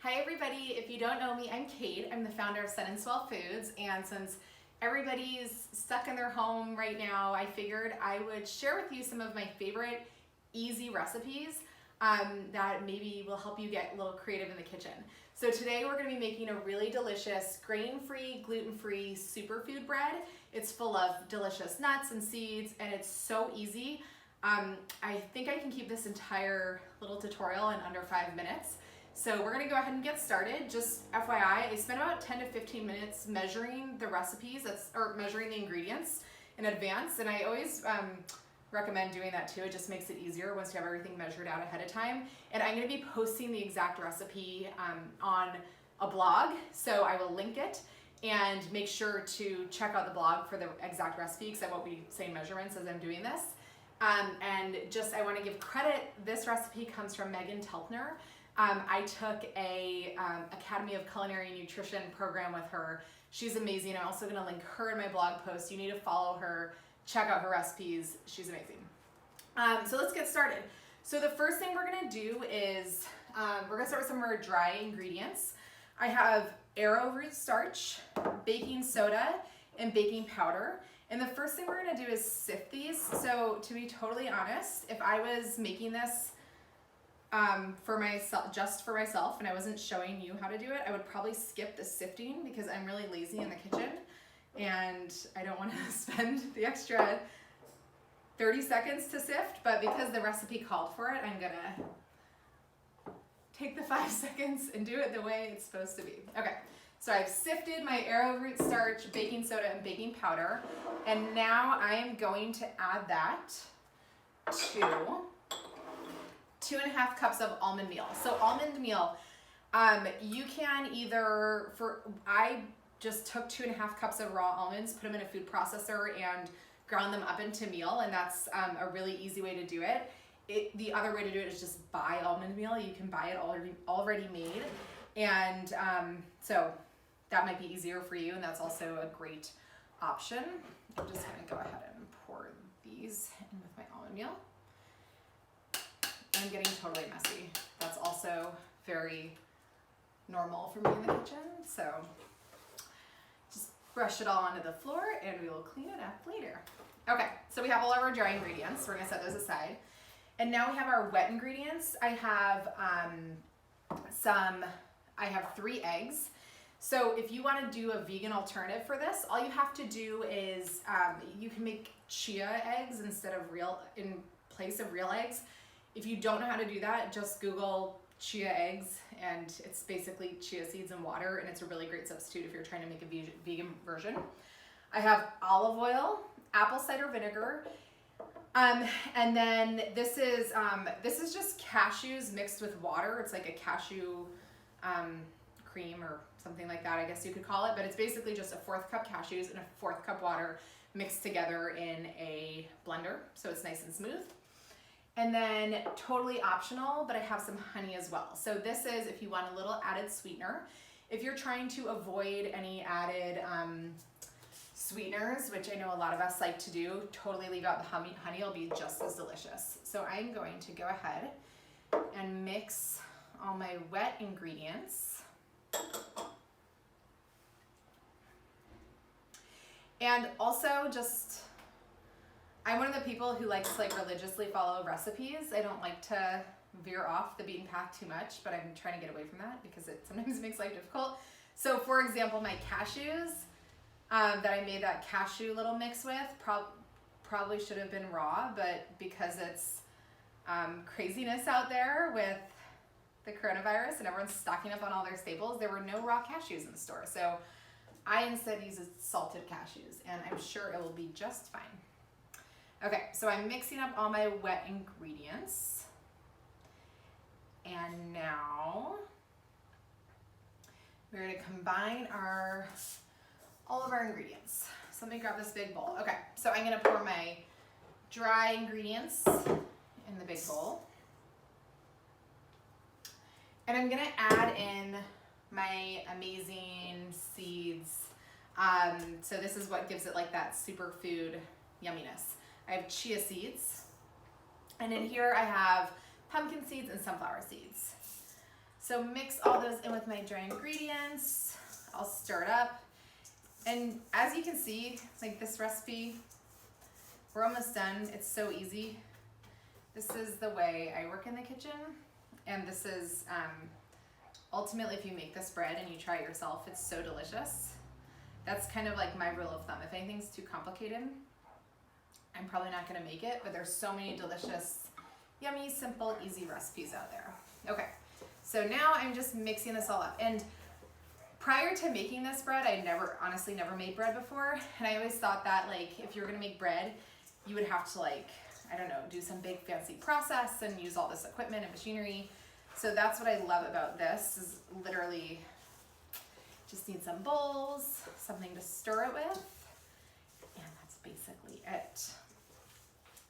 Hi everybody, if you don't know me, I'm Kate. I'm the founder of Sun Swell Foods, and since everybody's stuck in their home right now, I figured I would share with you some of my favorite easy recipes that maybe will help you get a little creative in the kitchen. So today we're going to be making a really delicious grain-free, gluten-free superfood bread. It's full of delicious nuts and seeds, and it's so easy. I think I can keep this entire little tutorial in under 5 minutes. So we're gonna go ahead and get started. Just FYI, I spent about 10 to 15 minutes measuring the recipes, or measuring the ingredients in advance, and I always recommend doing that too. It just makes it easier once you have everything measured out ahead of time. And I'm gonna be posting the exact recipe on a blog, so I will link it, and make sure to check out the blog for the exact recipe, because I won't be saying measurements as I'm doing this. And just, I wanna give credit, this recipe comes from Megan Telpner. I took a Academy of Culinary Nutrition program with her. She's amazing. I'm also gonna link her in my blog post. You need to follow her, check out her recipes. She's amazing. So let's get started. So the first thing we're gonna do is, we're gonna start with some of our dry ingredients. I have arrowroot starch, baking soda, and baking powder. And the first thing we're gonna do is sift these. So to be totally honest, if I was making this for myself, just for myself, and I wasn't showing you how to do it, I would probably skip the sifting because I'm really lazy in the kitchen and I don't want to spend the extra 30 seconds to sift, but because the recipe called for it, I'm gonna take the 5 seconds and do it the way it's supposed to be. Okay, so I've sifted my arrowroot starch, baking soda, and baking powder, and now I am going to add that to 2.5 cups of almond meal. So almond meal, you can either, I just took 2.5 cups of raw almonds, put them in a food processor and ground them up into meal, and that's a really easy way to do it. The other way to do it is just buy almond meal. You can buy it already made, and so that might be easier for you, and that's also a great option. I'm just gonna go ahead and pour these in with my almond meal. I'm getting totally messy. That's also very normal for me in the kitchen. So just brush it all onto the floor and we will clean it up later. Okay, so we have all of our dry ingredients. We're gonna set those aside. And now we have our wet ingredients. I have I have 3 eggs. So if you wanna do a vegan alternative for this, all you have to do is, you can make chia eggs in place of real eggs. If you don't know how to do that, just Google chia eggs, and it's basically chia seeds and water, and it's a really great substitute if you're trying to make a vegan version. I have olive oil, apple cider vinegar, and then this is just cashews mixed with water. It's like a cashew cream or something like that, I guess you could call it, but it's basically just a 1/4 cup cashews and a 1/4 cup water mixed together in a blender, so it's nice and smooth. And then totally optional, but I have some honey as well. So this is if you want a little added sweetener. If you're trying to avoid any added sweeteners, which I know a lot of us like to do, totally leave out the honey. Honey will be just as delicious. So I'm going to go ahead and mix all my wet ingredients. And also I'm one of the people who likes to religiously follow recipes. I don't like to veer off the beaten path too much, but I'm trying to get away from that because it sometimes makes life difficult. So for example, my cashews that I made that cashew little mix with probably should have been raw, but because it's craziness out there with the coronavirus and everyone's stocking up on all their staples, there were no raw cashews in the store. So I instead used salted cashews, and I'm sure it will be just fine. Okay, so I'm mixing up all my wet ingredients. And now we're gonna combine all of our ingredients. So let me grab this big bowl. Okay, so I'm gonna pour my dry ingredients in the big bowl. And I'm gonna add in my amazing seeds. So this is what gives it like that superfood yumminess. I have chia seeds, and in here I have pumpkin seeds and sunflower seeds. So So mix all those in with my dry ingredients. I'll stir it up. And as you can see, like this recipe, we're almost done. It's so easy. This is the way I work in the kitchen. And this is, ultimately, if you make this bread and you try it yourself, it's so delicious. That's kind of like my rule of thumb. If anything's too complicated, I'm probably not gonna make it, but there's so many delicious, yummy, simple, easy recipes out there. Okay, so now I'm just mixing this all up. And prior to making this bread, I honestly never made bread before. And I always thought that like, if you're gonna make bread, you would have to like, I don't know, do some big fancy process and use all this equipment and machinery. So that's what I love about this, is literally just need some bowls, something to stir it with, and that's basically it.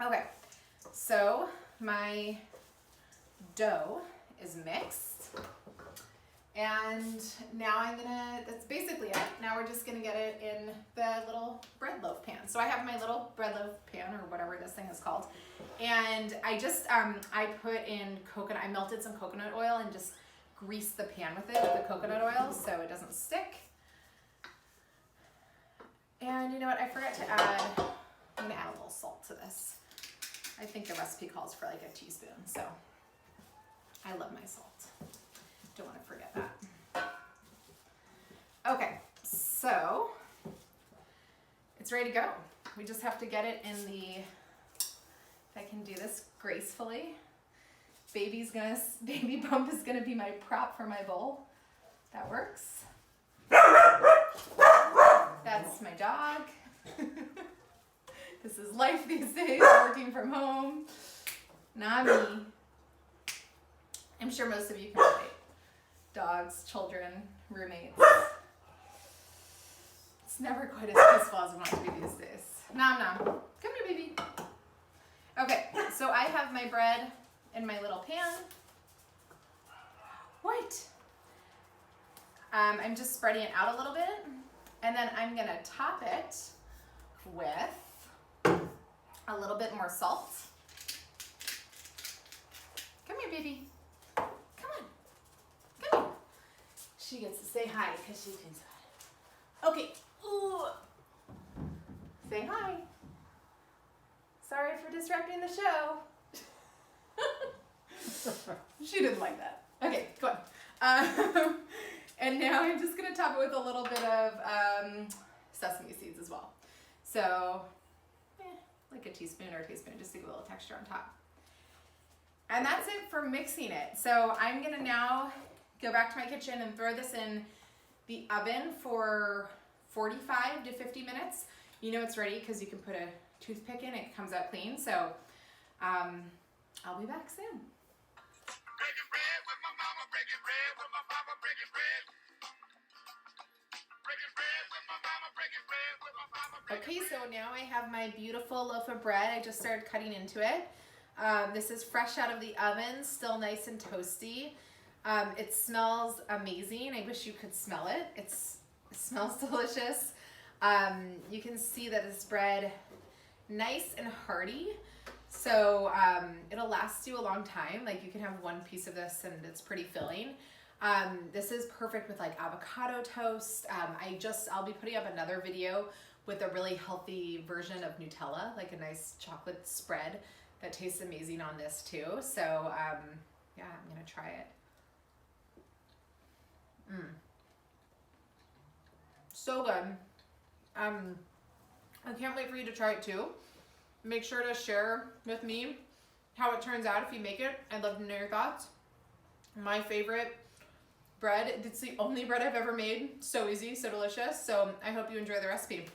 Okay, so my dough is mixed, and now that's basically it. Now we're just gonna get it in the little bread loaf pan. So I have my little bread loaf pan, or whatever this thing is called, and I just, I put in I melted some coconut oil and just greased the pan with it, with the coconut oil, so it doesn't stick. And you know what, I forgot to add, I'm gonna add a little salt to this. I think the recipe calls for like a teaspoon, so I love my salt. Don't want to forget that. Okay, so it's ready to go. We just have to get it in the, if I can do this gracefully, baby bump is gonna be my prop for my bowl. That works. That's my dog. This is life these days, working from home. Not me. I'm sure most of you can relate. Dogs, children, roommates. It's never quite as peaceful as we want it to be these days. Nom nom. Come here, baby. Okay, so I have my bread in my little pan. What? I'm just spreading it out a little bit, and then I'm gonna top it with a little bit more salt. Come here, baby. Come on. Come here. She gets to say hi because she thinks about it. Okay. Ooh. Say hi. Sorry for disrupting the show. She didn't like that. Okay, go on. And now I'm just gonna top it with a little bit of sesame seeds as well. So, like a teaspoon or a teaspoon, just to give a little texture on top. And that's it for mixing it. So I'm gonna now go back to my kitchen and throw this in the oven for 45 to 50 minutes. You know it's ready because you can put a toothpick in, it comes out clean. So I'll be back soon. Breaking bread with my mama, breaking bread with my mama, breaking bread. Breaking bread with my mama, breaking bread with my mama. Okay, so now I have my beautiful loaf of bread. I just started cutting into it. This is fresh out of the oven, still nice and toasty. It smells amazing. I wish you could smell it. It smells delicious. You can see that this bread, nice and hearty. So it'll last you a long time. Like you can have one piece of this and it's pretty filling. This is perfect with like avocado toast. I'll be putting up another video with a really healthy version of Nutella, like a nice chocolate spread that tastes amazing on this too. So yeah, I'm gonna try it. So good. I can't wait for you to try it too. Make sure to share with me how it turns out if you make it. I'd love to know your thoughts. My favorite bread, it's the only bread I've ever made. So easy, so delicious. So I hope you enjoy the recipe.